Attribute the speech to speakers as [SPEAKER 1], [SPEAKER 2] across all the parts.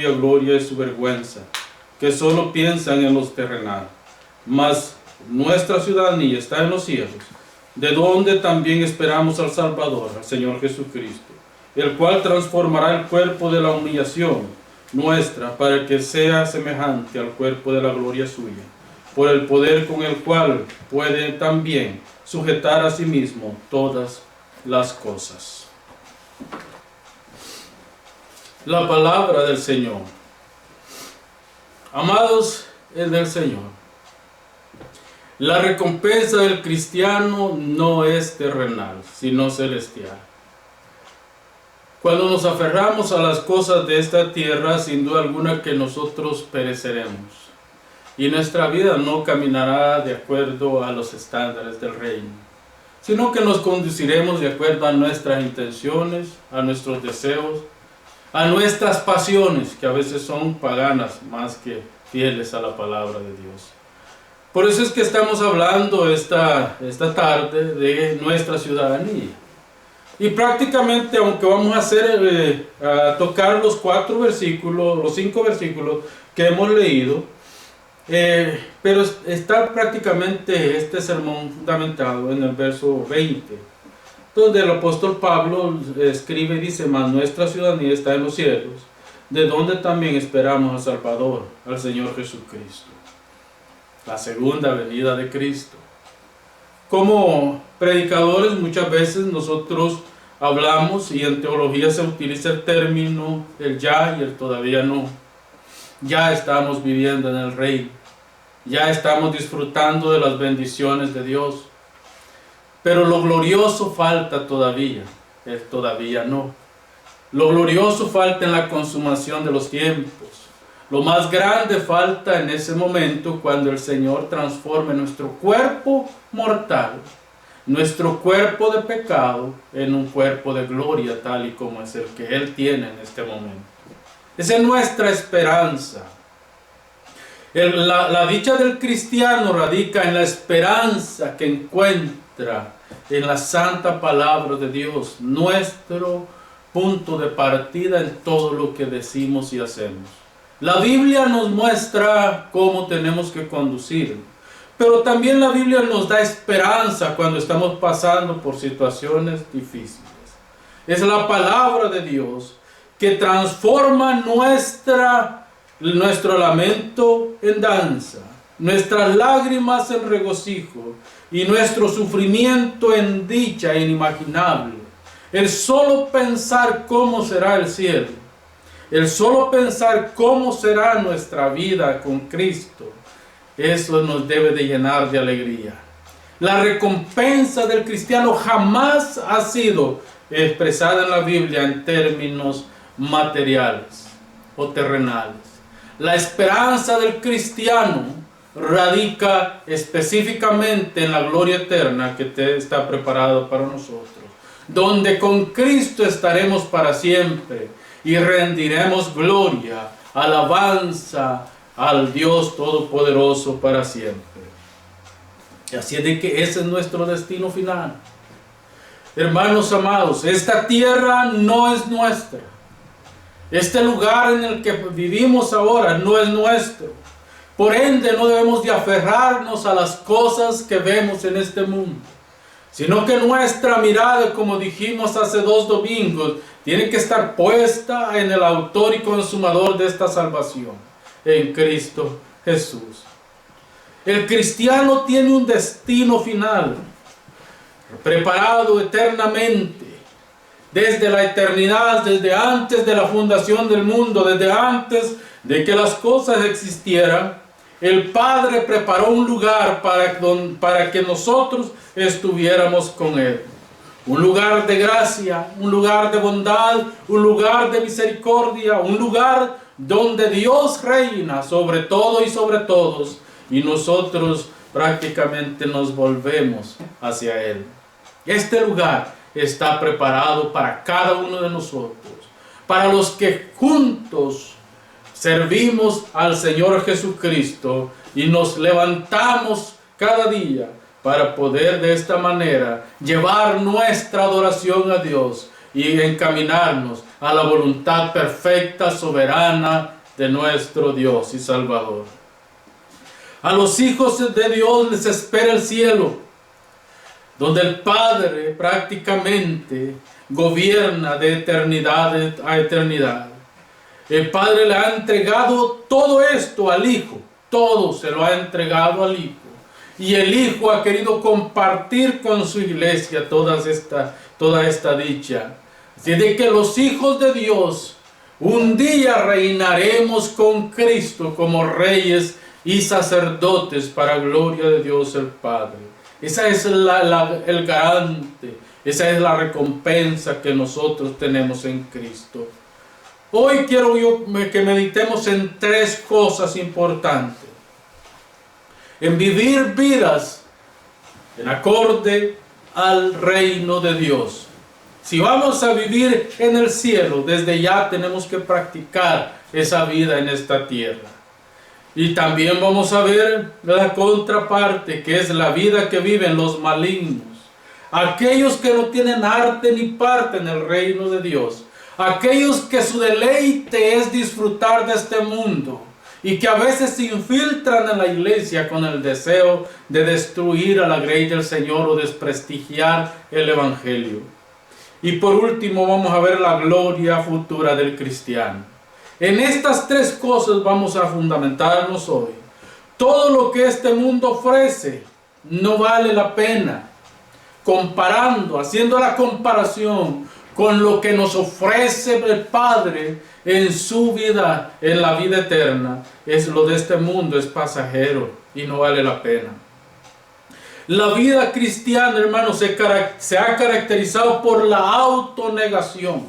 [SPEAKER 1] cuya gloria es su vergüenza, que solo piensan en los terrenales. Mas nuestra ciudadanía está en los cielos, de donde también esperamos al Salvador, al Señor Jesucristo, el cual transformará el cuerpo de la humillación nuestra para que sea semejante al cuerpo de la gloria suya, por el poder con el cual puede también sujetar a sí mismo todas las cosas. La palabra del Señor. Amados del Señor, la recompensa del cristiano no es terrenal, sino celestial. Cuando nos aferramos a las cosas de esta tierra, sin duda alguna que nosotros pereceremos. Y nuestra vida no caminará de acuerdo a los estándares del reino, sino que nos conduciremos de acuerdo a nuestras intenciones, a nuestros deseos, a nuestras pasiones, que a veces son paganas más que fieles a la palabra de Dios. Por eso es que estamos hablando esta tarde de nuestra ciudadanía. Y prácticamente, aunque vamos a tocar los 5 versículos que hemos leído, pero está prácticamente este sermón fundamentado en el verso 20, donde el apóstol Pablo escribe y dice: mas nuestra ciudadanía está en los cielos, de donde también esperamos al Salvador, al Señor Jesucristo. La segunda venida de Cristo. Como predicadores muchas veces nosotros hablamos, y en teología se utiliza el término el ya y el todavía no. Ya estamos viviendo en el reino, ya estamos disfrutando de las bendiciones de Dios, pero lo glorioso falta todavía, el todavía no. Lo glorioso falta en la consumación de los tiempos. Lo más grande falta en ese momento, cuando el Señor transforme nuestro cuerpo mortal, nuestro cuerpo de pecado, en un cuerpo de gloria, tal y como es el que Él tiene en este momento. Esa es nuestra esperanza. La dicha del cristiano radica en la esperanza que encuentra en la santa palabra de Dios, nuestro punto de partida en todo lo que decimos y hacemos. La Biblia nos muestra cómo tenemos que conducir, pero también la Biblia nos da esperanza cuando estamos pasando por situaciones difíciles. Es la palabra de Dios que transforma nuestro lamento en danza, nuestras lágrimas en regocijo y nuestro sufrimiento en dicha inimaginable. El solo pensar cómo será el cielo, el solo pensar cómo será nuestra vida con Cristo, eso nos debe de llenar de alegría. La recompensa del cristiano jamás ha sido expresada en la Biblia en términos materiales o terrenales. La esperanza del cristiano radica específicamente en la gloria eterna que está preparada para nosotros, donde con Cristo estaremos para siempre y rendiremos gloria, alabanza al Dios Todopoderoso para siempre. Y así es de que ese es nuestro destino final. Hermanos amados, esta tierra no es nuestra. Este lugar en el que vivimos ahora no es nuestro. Por ende, no debemos de aferrarnos a las cosas que vemos en este mundo, sino que nuestra mirada, como dijimos hace 2 domingos, tiene que estar puesta en el autor y consumador de esta salvación, en Cristo Jesús. El cristiano tiene un destino final, preparado eternamente, desde la eternidad, desde antes de la fundación del mundo, desde antes de que las cosas existieran. El Padre preparó un lugar para que nosotros estuviéramos con Él. Un lugar de gracia, un lugar de bondad, un lugar de misericordia, un lugar donde Dios reina sobre todo y sobre todos, y nosotros prácticamente nos volvemos hacia Él. Este lugar está preparado para cada uno de nosotros, para los que juntos servimos al Señor Jesucristo y nos levantamos cada día para poder de esta manera llevar nuestra adoración a Dios, y encaminarnos a la voluntad perfecta, soberana de nuestro Dios y Salvador. A los hijos de Dios les espera el cielo, donde el Padre prácticamente gobierna de eternidad a eternidad. El Padre le ha entregado todo esto al Hijo, todo se lo ha entregado al Hijo. Y el Hijo ha querido compartir con su iglesia toda esta dicha. Así de que los hijos de Dios un día reinaremos con Cristo como reyes y sacerdotes para gloria de Dios el Padre. Esa es el garante, esa es la recompensa que nosotros tenemos en Cristo. Hoy quiero que meditemos en 3 cosas importantes. En vivir vidas en acorde al reino de Dios. Si vamos a vivir en el cielo, desde ya tenemos que practicar esa vida en esta tierra. Y también vamos a ver la contraparte, que es la vida que viven los malignos. Aquellos que no tienen arte ni parte en el reino de Dios. Aquellos que su deleite es disfrutar de este mundo. Y que a veces se infiltran en la iglesia con el deseo de destruir a la grey del Señor o desprestigiar el Evangelio. Y por último vamos a ver la gloria futura del cristiano. En estas 3 cosas vamos a fundamentarnos hoy. Todo lo que este mundo ofrece no vale la pena. Comparando, haciendo la comparación con lo que nos ofrece el Padre en su vida, en la vida eterna, es lo de este mundo, es pasajero y no vale la pena. La vida cristiana, hermanos, se ha caracterizado por la autonegación,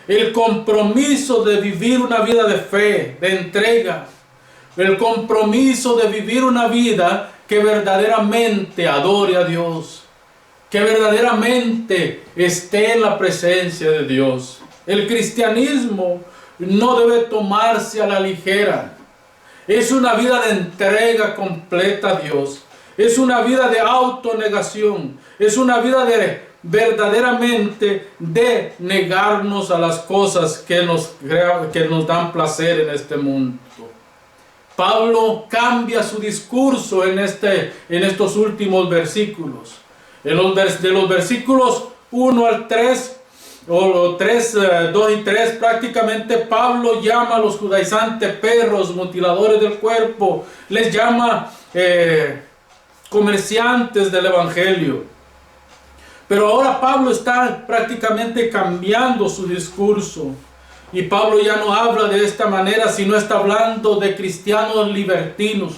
[SPEAKER 1] el compromiso de vivir una vida de fe, de entrega, el compromiso de vivir una vida que verdaderamente adore a Dios, que verdaderamente esté en la presencia de Dios. El cristianismo no debe tomarse a la ligera. Es una vida de entrega completa a Dios. Es una vida de autonegación. Es una vida de verdaderamente de negarnos a las cosas que nos dan placer en este mundo. Pablo cambia su discurso en estos últimos versículos. De los versículos 1 al 3, o 3, 2 y 3, prácticamente Pablo llama a los judaizantes perros, mutiladores del cuerpo, les llama comerciantes del Evangelio. Pero ahora Pablo está prácticamente cambiando su discurso. Y Pablo ya no habla de esta manera, sino está hablando de cristianos libertinos,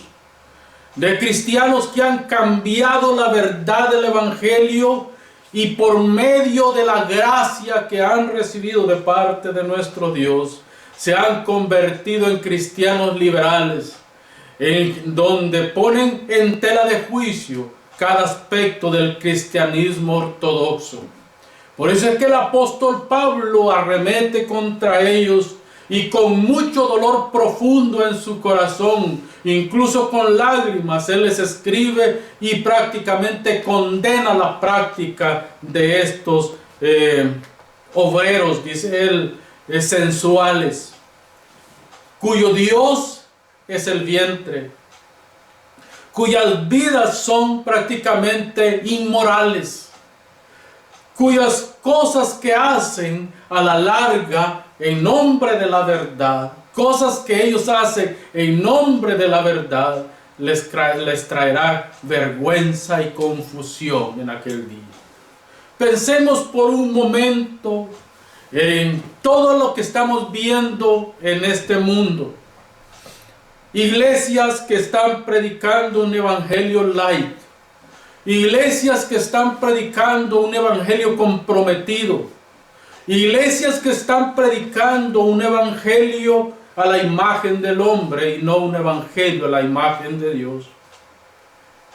[SPEAKER 1] de cristianos que han cambiado la verdad del Evangelio y por medio de la gracia que han recibido de parte de nuestro Dios, se han convertido en cristianos liberales, en donde ponen en tela de juicio cada aspecto del cristianismo ortodoxo. Por eso es que el apóstol Pablo arremete contra ellos y con mucho dolor profundo en su corazón, incluso con lágrimas, él les escribe y prácticamente condena la práctica de estos obreros, dice él, sensuales, cuyo Dios es el vientre, cuyas vidas son prácticamente inmorales, cuyas cosas que hacen a la larga en nombre de la verdad, cosas que ellos hacen en nombre de la verdad, les traerá vergüenza y confusión en aquel día. Pensemos por un momento en todo lo que estamos viendo en este mundo. Iglesias que están predicando un evangelio light. Iglesias que están predicando un evangelio comprometido. Iglesias que están predicando un evangelio a la imagen del hombre y no un evangelio a la imagen de Dios.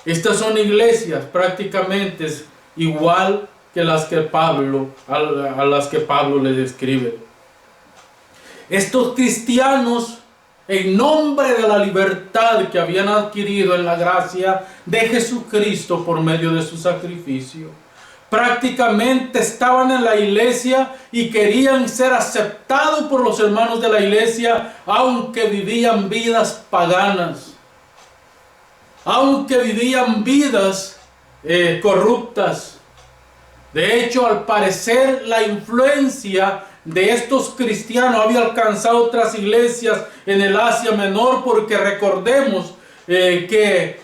[SPEAKER 1] Estas son iglesias prácticamente igual que las que Pablo, a las que Pablo les describe. Estos cristianos, en nombre de la libertad que habían adquirido en la gracia de Jesucristo por medio de su sacrificio, prácticamente estaban en la iglesia y querían ser aceptados por los hermanos de la iglesia, aunque vivían vidas paganas, aunque vivían vidas corruptas. De hecho, al parecer, la influencia de estos cristianos había alcanzado otras iglesias en el Asia Menor, porque recordemos que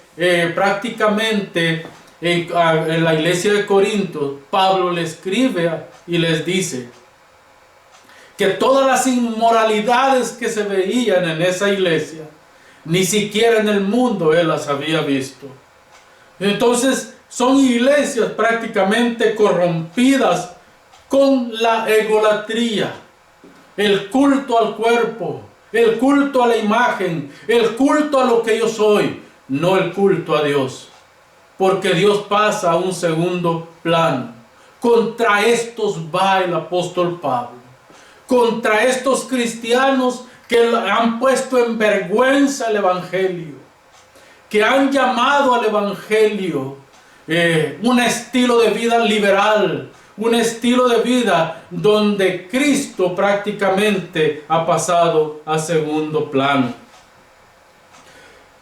[SPEAKER 1] prácticamente en la iglesia de Corinto, Pablo le escribe y les dice que todas las inmoralidades que se veían en esa iglesia, ni siquiera en el mundo él las había visto. Entonces son iglesias prácticamente corrompidas con la egolatría, el culto al cuerpo, el culto a la imagen, el culto a lo que yo soy, no el culto a Dios, porque Dios pasa a un segundo plano. Contra estos va el apóstol Pablo, contra estos cristianos que han puesto en vergüenza el evangelio, que han llamado al evangelio un estilo de vida liberal, un estilo de vida donde Cristo prácticamente ha pasado a segundo plano.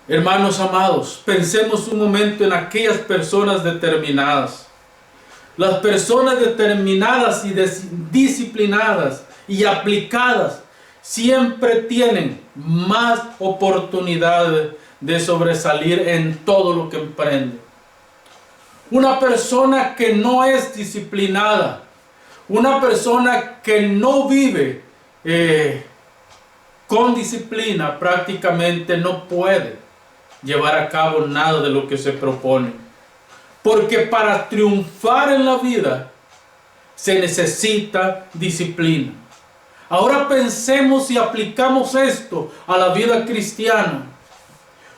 [SPEAKER 1] Hermanos amados, pensemos un momento en aquellas personas determinadas. Las personas determinadas y disciplinadas y aplicadas siempre tienen más oportunidad de sobresalir en todo lo que emprenden. Una persona que no es disciplinada, una persona que no vive con disciplina, prácticamente no puede llevar a cabo nada de lo que se propone. Porque para triunfar en la vida se necesita disciplina. Ahora pensemos y aplicamos esto a la vida cristiana.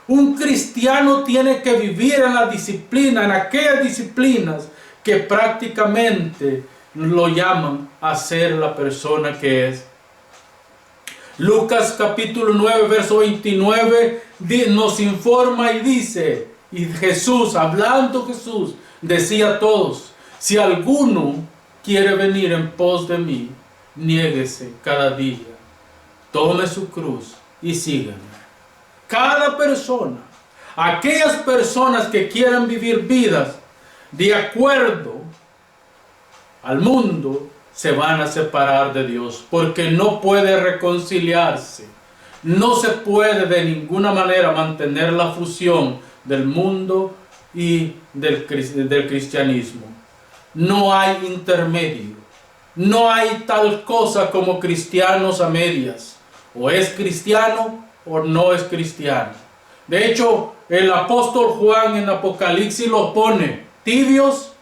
[SPEAKER 1] Un cristiano tiene que vivir en la disciplina, en aquellas disciplinas que prácticamente lo llaman a ser la persona que es. Lucas capítulo 9, verso 29 nos informa y dice, y Jesús, hablando Jesús, decía a todos: si alguno quiere venir en pos de mí, niéguese cada día, tome su cruz y sígame. Cada persona, aquellas personas que quieran vivir vidas de acuerdo al mundo, se van a separar de Dios, porque no puede reconciliarse. No se puede de ninguna manera mantener la fusión del mundo y del cristianismo. No hay intermedio. No hay tal cosa como cristianos a medias. O es cristiano o no es cristiano. De hecho, el apóstol Juan en Apocalipsis los pone tibios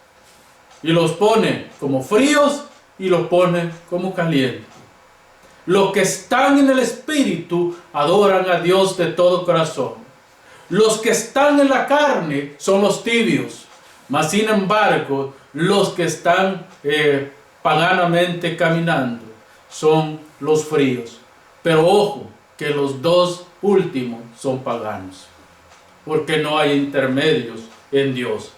[SPEAKER 1] y los pone como fríos y los pone como calientes. Los que están en el Espíritu adoran a Dios de todo corazón. Los que están en la carne son los tibios. Mas sin embargo, los que están paganamente caminando son los fríos. Pero ojo, que los dos últimos son paganos, porque no hay intermedios en Dios.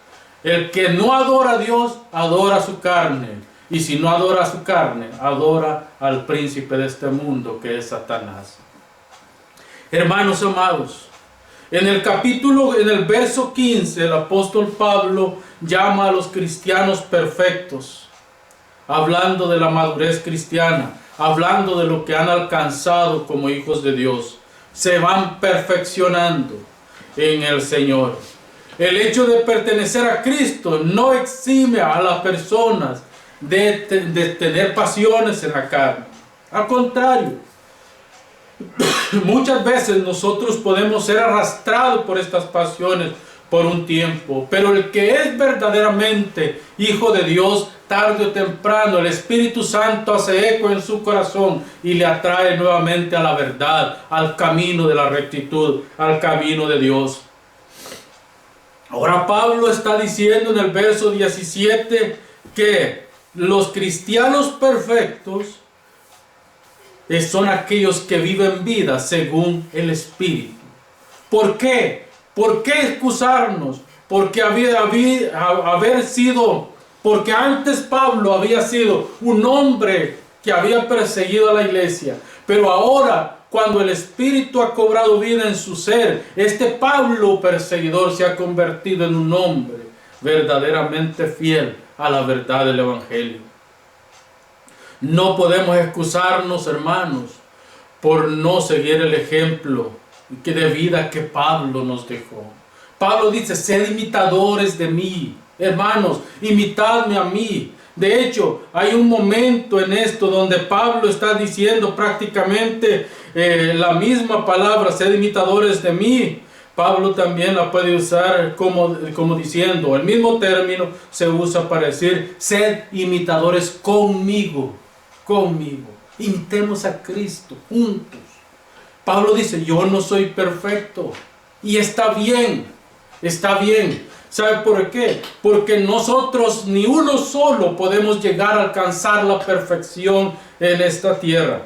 [SPEAKER 1] El que no adora a Dios, adora a su carne. Y si no adora a su carne, adora al príncipe de este mundo, que es Satanás. Hermanos amados, en el verso 15, el apóstol Pablo llama a los cristianos perfectos, hablando de la madurez cristiana, hablando de lo que han alcanzado como hijos de Dios. Se van perfeccionando en el Señor. El hecho de pertenecer a Cristo no exime a las personas de tener pasiones en la carne. Al contrario, muchas veces nosotros podemos ser arrastrados por estas pasiones por un tiempo, pero el que es verdaderamente hijo de Dios, tarde o temprano el Espíritu Santo hace eco en su corazón y le atrae nuevamente a la verdad, al camino de la rectitud, al camino de Dios. Ahora Pablo está diciendo en el verso 17 que los cristianos perfectos son aquellos que viven vida según el Espíritu. ¿Por qué? ¿Por qué excusarnos? Porque haber sido Porque antes Pablo había sido un hombre que había perseguido a la iglesia, pero ahora, cuando el Espíritu ha cobrado vida en su ser, este Pablo perseguidor se ha convertido en un hombre verdaderamente fiel a la verdad del Evangelio. No podemos excusarnos, hermanos, por no seguir el ejemplo de vida que Pablo nos dejó. Pablo dice: sed imitadores de mí. Hermanos, imitadme a mí. De hecho, hay un momento en esto donde Pablo está diciendo prácticamente la misma palabra, sed imitadores de mí. Pablo también la puede usar como diciendo, el mismo término se usa para decir, sed imitadores conmigo. Imitemos a Cristo juntos. Pablo dice: yo no soy perfecto. Y está bien. ¿Sabe por qué? Porque nosotros ni uno solo podemos llegar a alcanzar la perfección en esta tierra.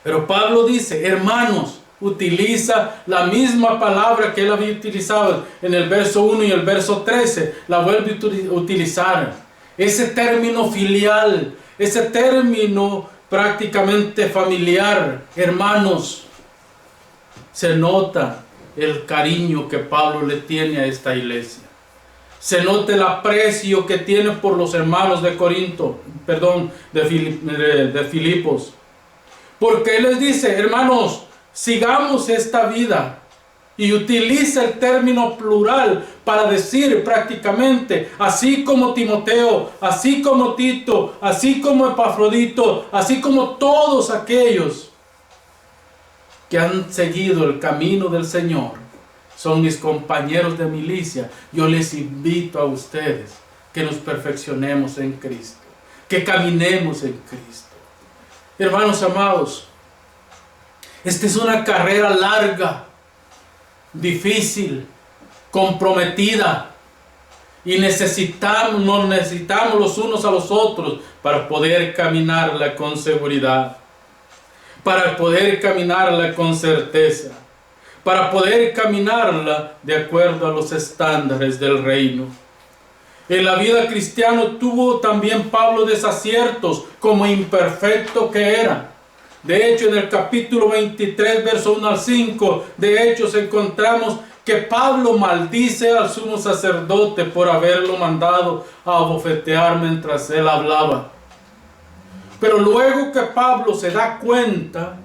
[SPEAKER 1] Pero Pablo dice: hermanos, utiliza la misma palabra que él había utilizado en el verso 1 y el verso 13. La vuelve a utilizar. Ese término filial, ese término prácticamente familiar, hermanos, se nota el cariño que Pablo le tiene a esta iglesia. Se nota el aprecio que tiene por los hermanos de de Filipos. Porque él les dice: hermanos, sigamos esta vida. Y utiliza el término plural para decir prácticamente, así como Timoteo, así como Tito, así como Epafrodito, así como todos aquellos que han seguido el camino del Señor, son mis compañeros de milicia. Yo les invito a ustedes que nos perfeccionemos en Cristo, que caminemos en Cristo. Hermanos amados, esta es una carrera larga, difícil, comprometida, y nos necesitamos los unos a los otros para poder caminarla con seguridad, para poder caminarla con certeza, para poder caminarla de acuerdo a los estándares del reino. En la vida cristiana tuvo también Pablo desaciertos, como imperfecto que era. De hecho, en el capítulo 23, verso 1 al 5, de Hechos, encontramos que Pablo maldice al sumo sacerdote por haberlo mandado a abofetear mientras él hablaba. Pero luego que Pablo se da cuenta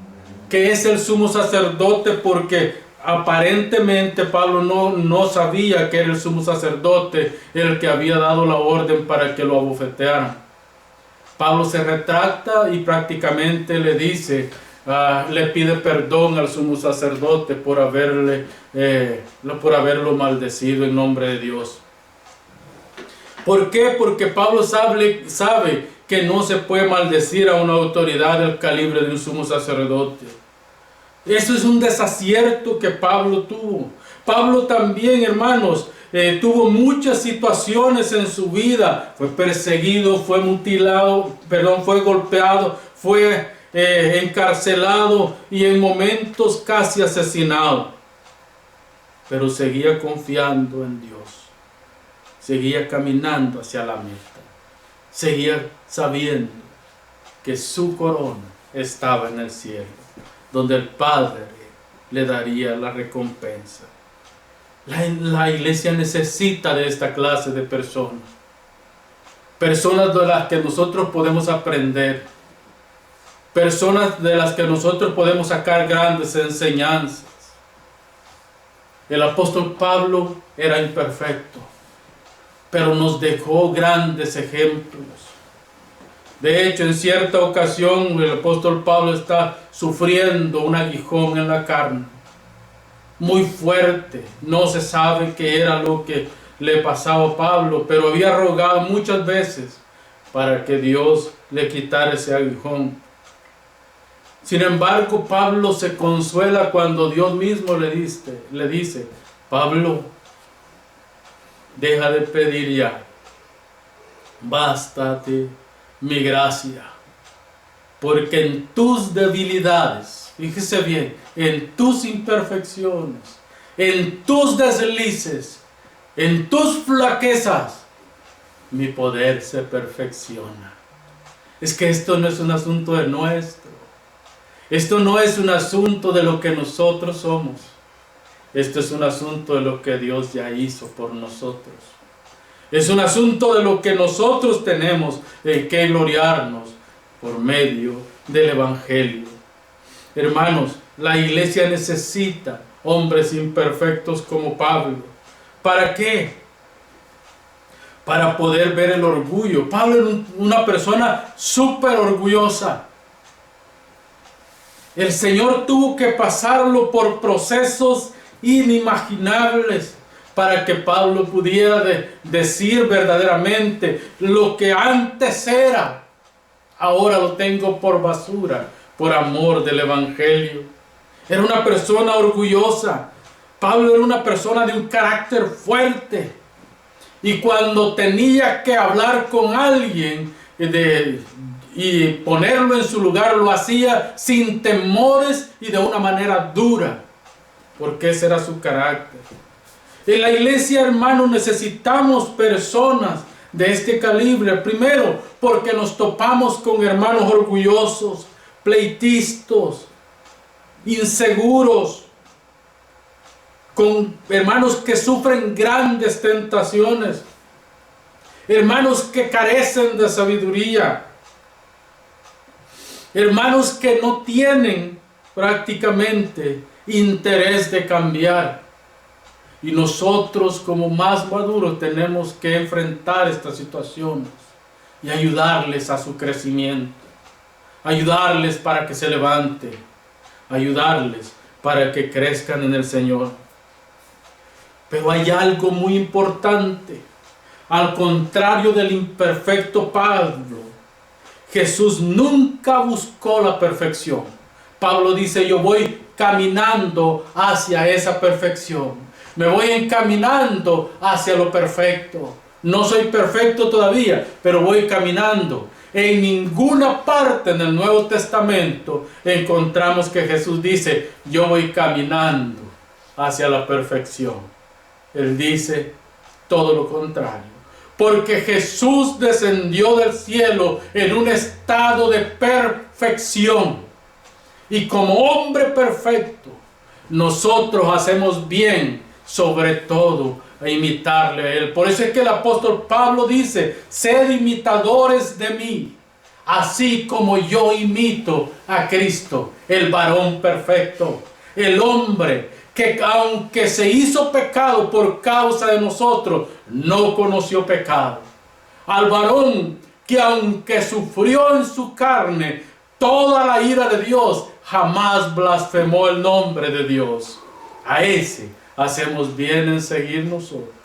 [SPEAKER 1] que es el sumo sacerdote, porque aparentemente Pablo no sabía que era el sumo sacerdote el que había dado la orden para que lo abofetearan. Pablo se retracta y prácticamente le dice, le pide perdón al sumo sacerdote por haberlo maldecido en nombre de Dios. ¿Por qué? Porque Pablo sabe que no se puede maldecir a una autoridad del calibre de un sumo sacerdote. Eso es un desacierto que Pablo tuvo. Pablo también, hermanos, tuvo muchas situaciones en su vida. Fue perseguido, fue mutilado, fue golpeado, fue encarcelado y en momentos casi asesinado. Pero seguía confiando en Dios. Seguía caminando hacia la meta. Seguía sabiendo que su corona estaba en el cielo, donde el Padre le daría la recompensa. La iglesia necesita de esta clase de personas. Personas de las que nosotros podemos aprender. Personas de las que nosotros podemos sacar grandes enseñanzas. El apóstol Pablo era imperfecto, pero nos dejó grandes ejemplos. De hecho, en cierta ocasión el apóstol Pablo está sufriendo un aguijón en la carne, muy fuerte. No se sabe qué era lo que le pasaba a Pablo, pero había rogado muchas veces para que Dios le quitara ese aguijón. Sin embargo, Pablo se consuela cuando Dios mismo le dice, Pablo, deja de pedir ya, bástate mi gracia, porque en tus debilidades, fíjese bien, en tus imperfecciones, en tus deslices, en tus flaquezas, mi poder se perfecciona. Es que esto no es un asunto de nuestro. Esto no es un asunto de lo que nosotros somos. Esto es un asunto de lo que Dios ya hizo por nosotros. Es un asunto de lo que nosotros tenemos que gloriarnos por medio del Evangelio. Hermanos, la iglesia necesita hombres imperfectos como Pablo. ¿Para qué? Para poder ver el orgullo. Pablo era una persona súper orgullosa. El Señor tuvo que pasarlo por procesos inimaginables para que Pablo pudiera decir verdaderamente: lo que antes era, ahora lo tengo por basura, por amor del Evangelio. Era una persona orgullosa. Pablo era una persona de un carácter fuerte. Y cuando tenía que hablar con alguien y ponerlo en su lugar, lo hacía sin temores y de una manera dura, porque ese era su carácter. En la iglesia, hermanos, necesitamos personas de este calibre. Primero, porque nos topamos con hermanos orgullosos, pleitistas, inseguros, con hermanos que sufren grandes tentaciones, hermanos que carecen de sabiduría, hermanos que no tienen prácticamente interés de cambiar. Y nosotros, como más maduros, tenemos que enfrentar estas situaciones y ayudarles a su crecimiento, ayudarles para que se levanten, ayudarles para que crezcan en el Señor. Pero hay algo muy importante. Al contrario del imperfecto Pablo, Jesús nunca buscó la perfección. Pablo dice: yo voy caminando hacia esa perfección. Me voy encaminando hacia lo perfecto. No soy perfecto todavía, pero voy caminando. En ninguna parte en el Nuevo Testamento encontramos que Jesús dice: yo voy caminando hacia la perfección. Él dice todo lo contrario. Porque Jesús descendió del cielo en un estado de perfección. Y como hombre perfecto, nosotros hacemos bien, sobre todo, a imitarle a Él. Por eso es que el apóstol Pablo dice: sed imitadores de mí, así como yo imito a Cristo, el varón perfecto, el hombre que aunque se hizo pecado por causa de nosotros, no conoció pecado. Al varón que aunque sufrió en su carne toda la ira de Dios, jamás blasfemó el nombre de Dios. A ese hacemos bien en seguir nosotros.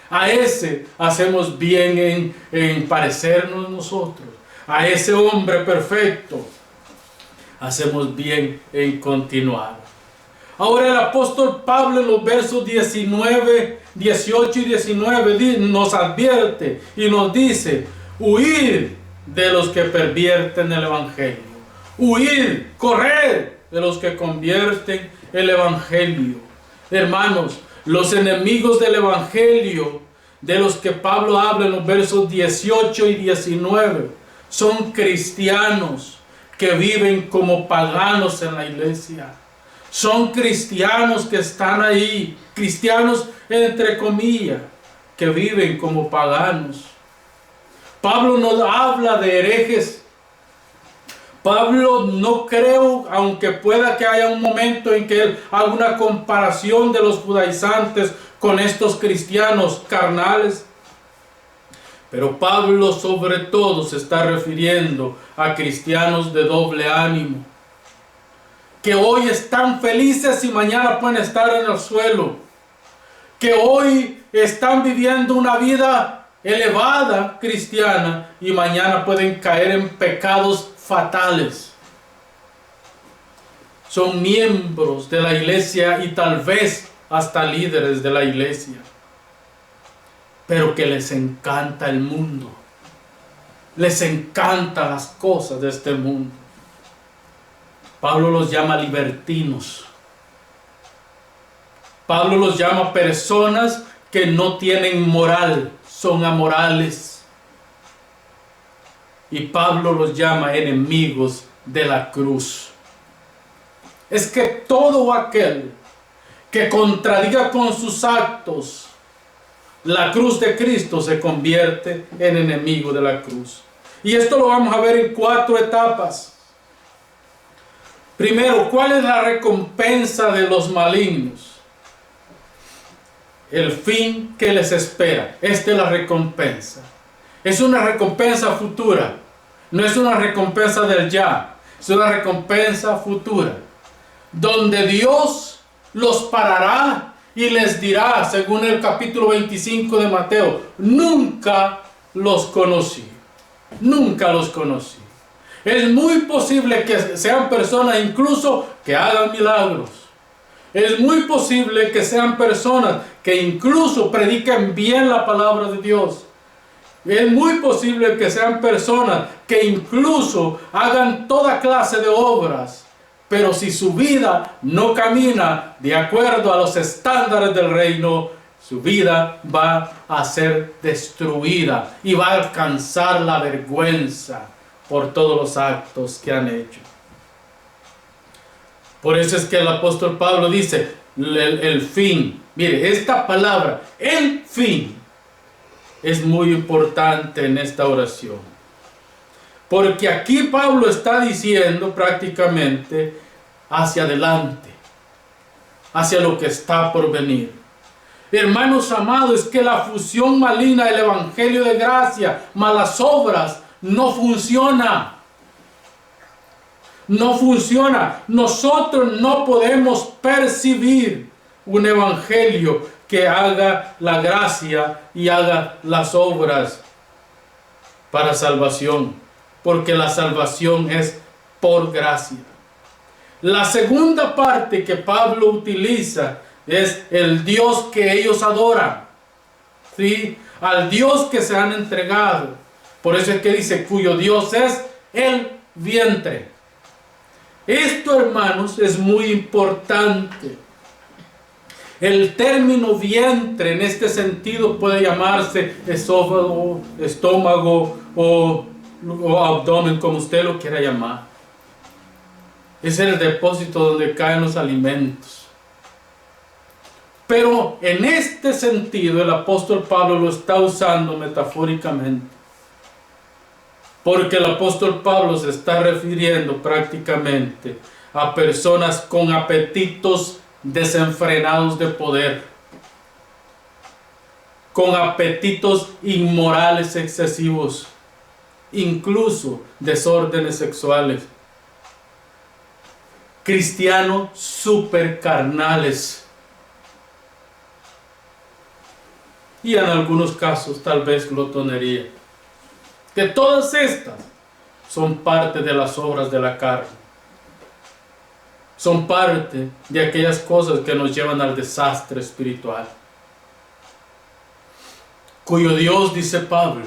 [SPEAKER 1] A ese hacemos bien en parecernos nosotros. A ese hombre perfecto hacemos bien en continuar. Ahora el apóstol Pablo, en los versos 18 y 19 nos advierte y nos dice: huir de los que pervierten el Evangelio. Huir, correr de los que convierten el Evangelio. Hermanos, los enemigos del Evangelio, de los que Pablo habla en los versos 18 y 19, son cristianos que viven como paganos en la iglesia. Son cristianos que están ahí, cristianos entre comillas, que viven como paganos. Pablo nos habla de herejes. Pablo no creo, aunque pueda que haya un momento en que él haga una comparación de los judaizantes con estos cristianos carnales. Pero Pablo sobre todo se está refiriendo a cristianos de doble ánimo, que hoy están felices y mañana pueden estar en el suelo, que hoy están viviendo una vida elevada cristiana y mañana pueden caer en pecados fatales. Son miembros de la iglesia y tal vez hasta líderes de la iglesia, pero que les encanta el mundo, les encantan las cosas de este mundo. Pablo los llama libertinos. Pablo los llama personas que no tienen moral, son amorales. Y Pablo los llama enemigos de la cruz. Es que todo aquel que contradiga con sus actos la cruz de Cristo se convierte en enemigo de la cruz. Y esto lo vamos a ver en 4 etapas. Primero, ¿cuál es la recompensa de los malignos? El fin que les espera. Esta es la recompensa. Es una recompensa futura. No es una recompensa del ya. Es una recompensa futura. Donde Dios los parará y les dirá, según el capítulo 25 de Mateo, nunca los conocí. Nunca los conocí. Es muy posible que sean personas incluso que hagan milagros. Es muy posible que sean personas que incluso prediquen bien la palabra de Dios. Es muy posible que sean personas que incluso hagan toda clase de obras. Pero si su vida no camina de acuerdo a los estándares del reino, su vida va a ser destruida y va a alcanzar la vergüenza por todos los actos que han hecho. Por eso es que el apóstol Pablo dice, el fin. Mire, esta palabra, el fin, es muy importante en esta oración. Porque aquí Pablo está diciendo prácticamente hacia adelante, hacia lo que está por venir. Hermanos amados, es que la fusión maligna del evangelio de gracia más las obras no funciona. No funciona. Nosotros no podemos percibir un evangelio que haga la gracia y haga las obras para salvación, porque la salvación es por gracia. La segunda parte que Pablo utiliza es el Dios que ellos adoran, ¿sí? Al Dios que se han entregado. Por eso es que dice, cuyo Dios es el vientre. Esto, hermanos, es muy importante. El término vientre en este sentido puede llamarse esófago, estómago o abdomen, como usted lo quiera llamar. Es el depósito donde caen los alimentos. Pero en este sentido el apóstol Pablo lo está usando metafóricamente. Porque el apóstol Pablo se está refiriendo prácticamente a personas con apetitos desenfrenados de poder, con apetitos inmorales excesivos, incluso desórdenes sexuales, cristianos supercarnales y en algunos casos tal vez glotonería. Que todas estas son parte de las obras de la carne. Son parte de aquellas cosas que nos llevan al desastre espiritual. Cuyo Dios, dice Pablo,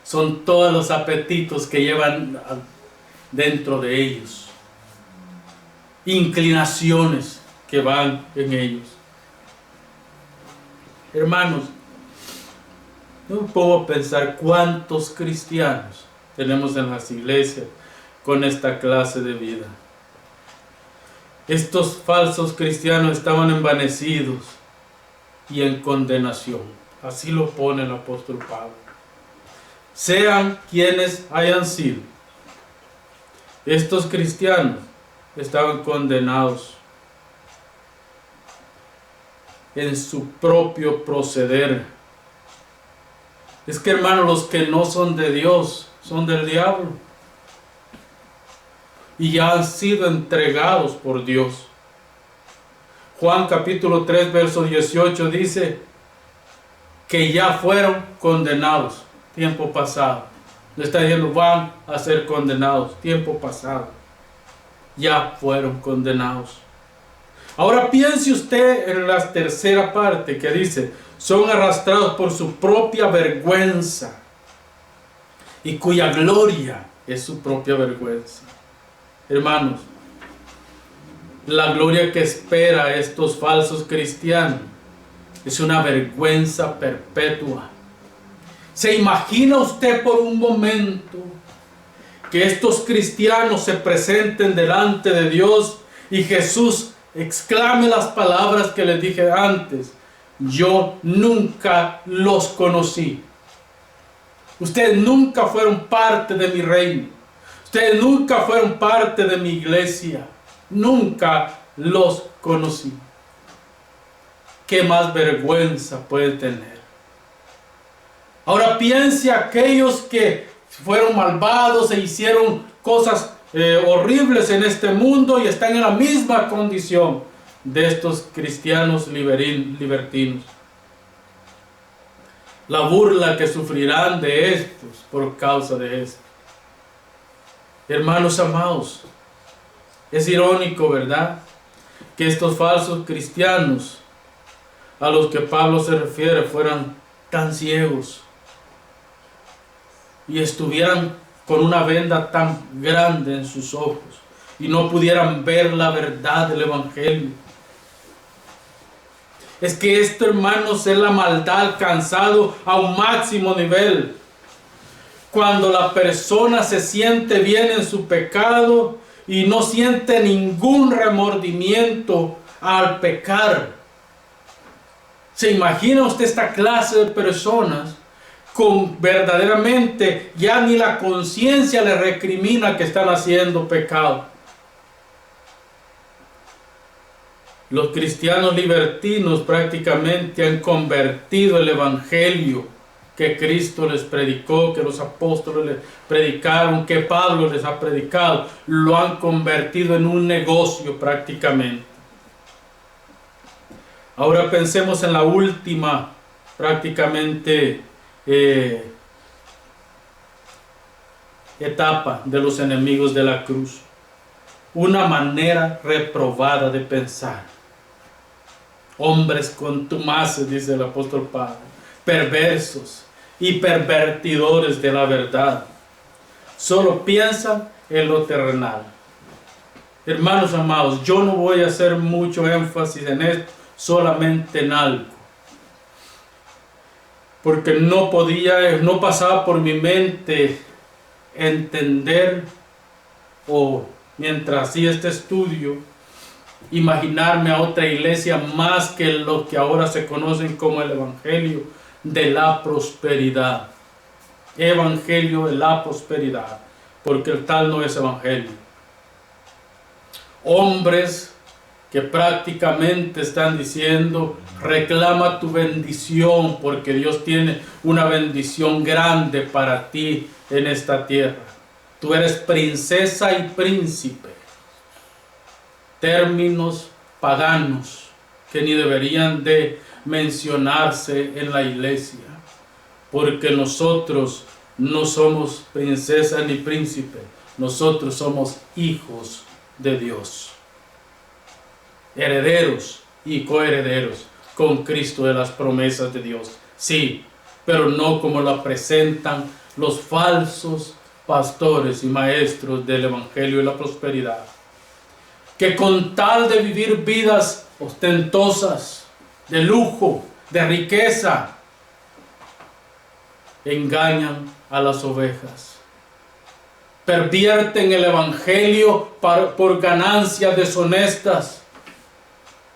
[SPEAKER 1] son todos los apetitos que llevan dentro de ellos. Inclinaciones que van en ellos. Hermanos, no me pongo a pensar cuántos cristianos tenemos en las iglesias con esta clase de vida. Estos falsos cristianos estaban envanecidos y en condenación. Así lo pone el apóstol Pablo. Sean quienes hayan sido, estos cristianos estaban condenados en su propio proceder. Es que, hermanos, los que no son de Dios son del diablo y ya han sido entregados por Dios. Juan capítulo 3 verso 18 dice que ya fueron condenados, tiempo pasado. Le está diciendo, van a ser condenados, tiempo pasado. Ya fueron condenados. Ahora piense usted en la tercera parte que dice, son arrastrados por su propia vergüenza y cuya gloria es su propia vergüenza. Hermanos, la gloria que espera a estos falsos cristianos es una vergüenza perpetua. ¿Se imagina usted por un momento que estos cristianos se presenten delante de Dios y Jesús exclame las palabras que les dije antes: yo nunca los conocí. Ustedes nunca fueron parte de mi reino. Ustedes nunca fueron parte de mi iglesia. Nunca los conocí. ¿Qué más vergüenza puede tener? Ahora piense aquellos que fueron malvados e hicieron cosas horribles en este mundo y están en la misma condición de estos cristianos libertinos. La burla que sufrirán de estos por causa de esto. Hermanos amados, es irónico, ¿verdad?, que estos falsos cristianos a los que Pablo se refiere fueran tan ciegos y estuvieran con una venda tan grande en sus ojos y no pudieran ver la verdad del Evangelio. Es que esto, hermanos, es la maldad alcanzado a un máximo nivel. Cuando la persona se siente bien en su pecado y no siente ningún remordimiento al pecar. ¿Se imagina usted esta clase de personas con verdaderamente ya ni la conciencia le recrimina que están haciendo pecado? Los cristianos libertinos prácticamente han convertido el evangelio que Cristo les predicó, que los apóstoles les predicaron, que Pablo les ha predicado, lo han convertido en un negocio prácticamente. Ahora pensemos en la última prácticamente etapa de los enemigos de la cruz. Una manera reprobada de pensar. Hombres contumaces, dice el apóstol Pablo, perversos y pervertidores de la verdad. Solo piensan en lo terrenal. Hermanos amados, yo no voy a hacer mucho énfasis en esto, solamente en algo. Porque no pasaba por mi mente entender o mientras hacía este estudio, imaginarme a otra iglesia más que lo que ahora se conocen como el Evangelio de la Prosperidad. Evangelio de la Prosperidad, porque el tal no es Evangelio. Hombres que prácticamente están diciendo: reclama tu bendición, porque Dios tiene una bendición grande para ti en esta tierra. Tú eres princesa y príncipe. Términos paganos que ni deberían de mencionarse en la iglesia, porque nosotros no somos princesa ni príncipe, nosotros somos hijos de Dios, herederos y coherederos con Cristo de las promesas de Dios. Sí, pero no como la presentan los falsos pastores y maestros del Evangelio de la Prosperidad, que con tal de vivir vidas ostentosas, de lujo, de riqueza, engañan a las ovejas, pervierten el Evangelio por ganancias deshonestas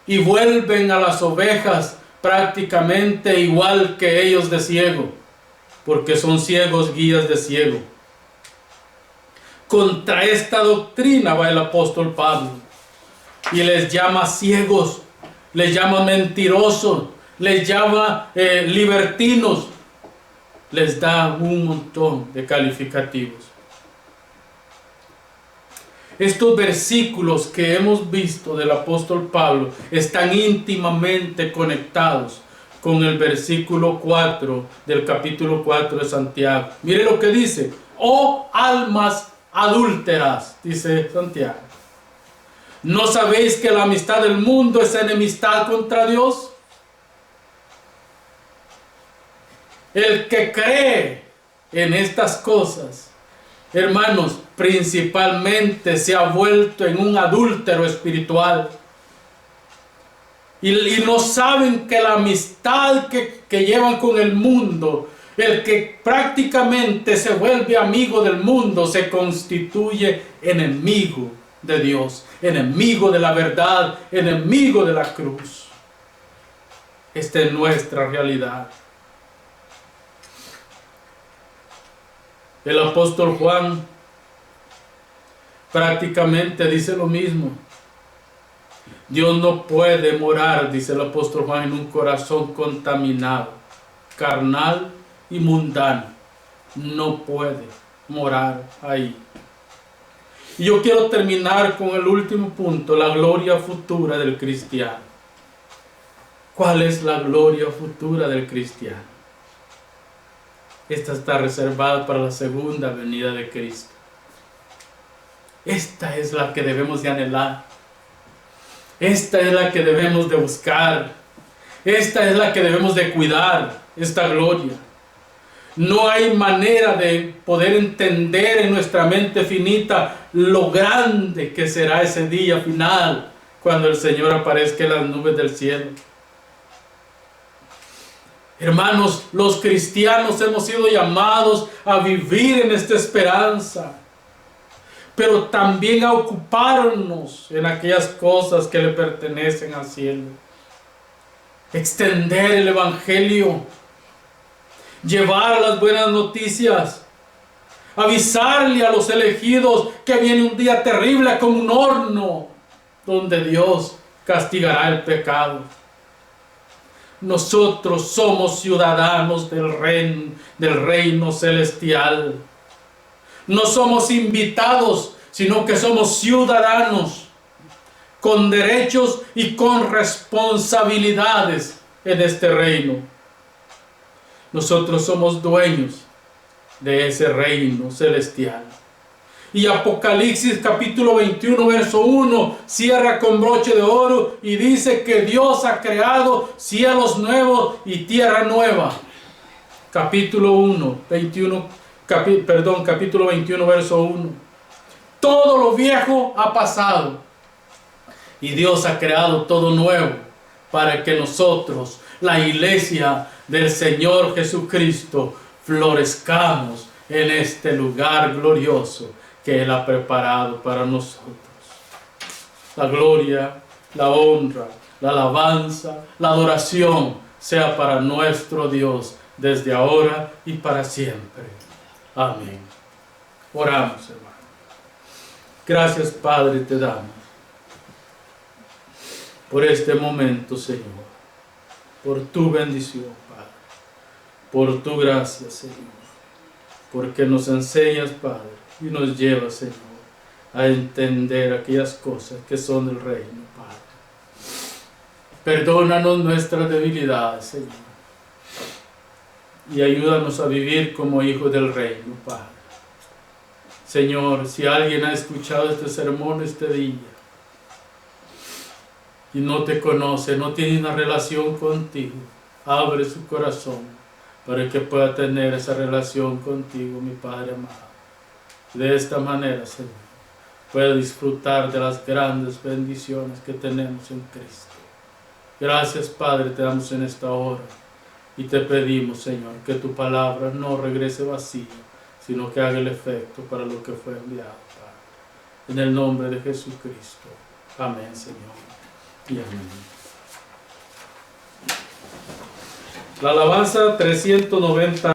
[SPEAKER 1] y vuelven a las ovejas prácticamente igual que ellos de ciego, porque son ciegos guías de ciego. Contra esta doctrina va el apóstol Pablo y les llama ciegos, les llama mentirosos, les llama libertinos, les da un montón de calificativos. Estos versículos que hemos visto del apóstol Pablo están íntimamente conectados con el versículo 4 del capítulo 4 de Santiago. Mire lo que dice: oh almas adúlteras, dice Santiago, ¿no sabéis que la amistad del mundo es enemistad contra Dios? El que cree en estas cosas, hermanos, principalmente se ha vuelto en un adúltero espiritual. Y no saben que la amistad que llevan con el mundo El que prácticamente se vuelve amigo del mundo se constituye enemigo de Dios, enemigo de la verdad, enemigo de la cruz. Esta es nuestra realidad. El apóstol Juan prácticamente dice lo mismo. Dios no puede morar, dice el apóstol Juan, en un corazón contaminado, carnal y mundano. No puede morar ahí. Y yo quiero terminar con el último punto, la gloria futura del cristiano. ¿Cuál es la gloria futura del cristiano? Esta está reservada para la segunda venida de Cristo. Esta es la que debemos de anhelar. Esta es la que debemos de buscar. Esta es la que debemos de cuidar, esta gloria. No hay manera de poder entender en nuestra mente finita lo grande que será ese día final cuando el Señor aparezca en las nubes del cielo. Hermanos, los cristianos hemos sido llamados a vivir en esta esperanza, pero también a ocuparnos en aquellas cosas que le pertenecen al cielo. Extender el evangelio, llevar las buenas noticias, avisarle a los elegidos que viene un día terrible como un horno donde Dios castigará el pecado. Nosotros somos ciudadanos del reino celestial. No somos invitados, sino que somos ciudadanos con derechos y con responsabilidades en este reino. Nosotros somos dueños de ese reino celestial. Y Apocalipsis capítulo 21 verso 1 cierra con broche de oro y dice que Dios ha creado cielos nuevos y tierra nueva. Capítulo 21 verso 1. Todo lo viejo ha pasado y Dios ha creado todo nuevo para que nosotros, la iglesia del Señor Jesucristo, florezcamos en este lugar glorioso que Él ha preparado para nosotros. La gloria, la honra, la alabanza, la adoración sea para nuestro Dios desde ahora y para siempre. Amén. Oramos, hermano. Gracias, Padre, te damos por este momento, Señor, por tu bendición, Padre, por tu gracia, Señor, porque nos enseñas, Padre, y nos llevas, Señor, a entender aquellas cosas que son del reino, Padre. Perdónanos nuestras debilidades, Señor, y ayúdanos a vivir como hijos del reino, Padre. Señor, si alguien ha escuchado este sermón este día y no te conoce, no tiene una relación contigo, abre su corazón para que pueda tener esa relación contigo, mi Padre amado. De esta manera, Señor, pueda disfrutar de las grandes bendiciones que tenemos en Cristo. Gracias, Padre, te damos en esta hora y te pedimos, Señor, que tu palabra no regrese vacía, sino que haga el efecto para lo que fue enviado, Padre. En el nombre de Jesucristo. Amén, Señor. Y amén. La alabanza 390.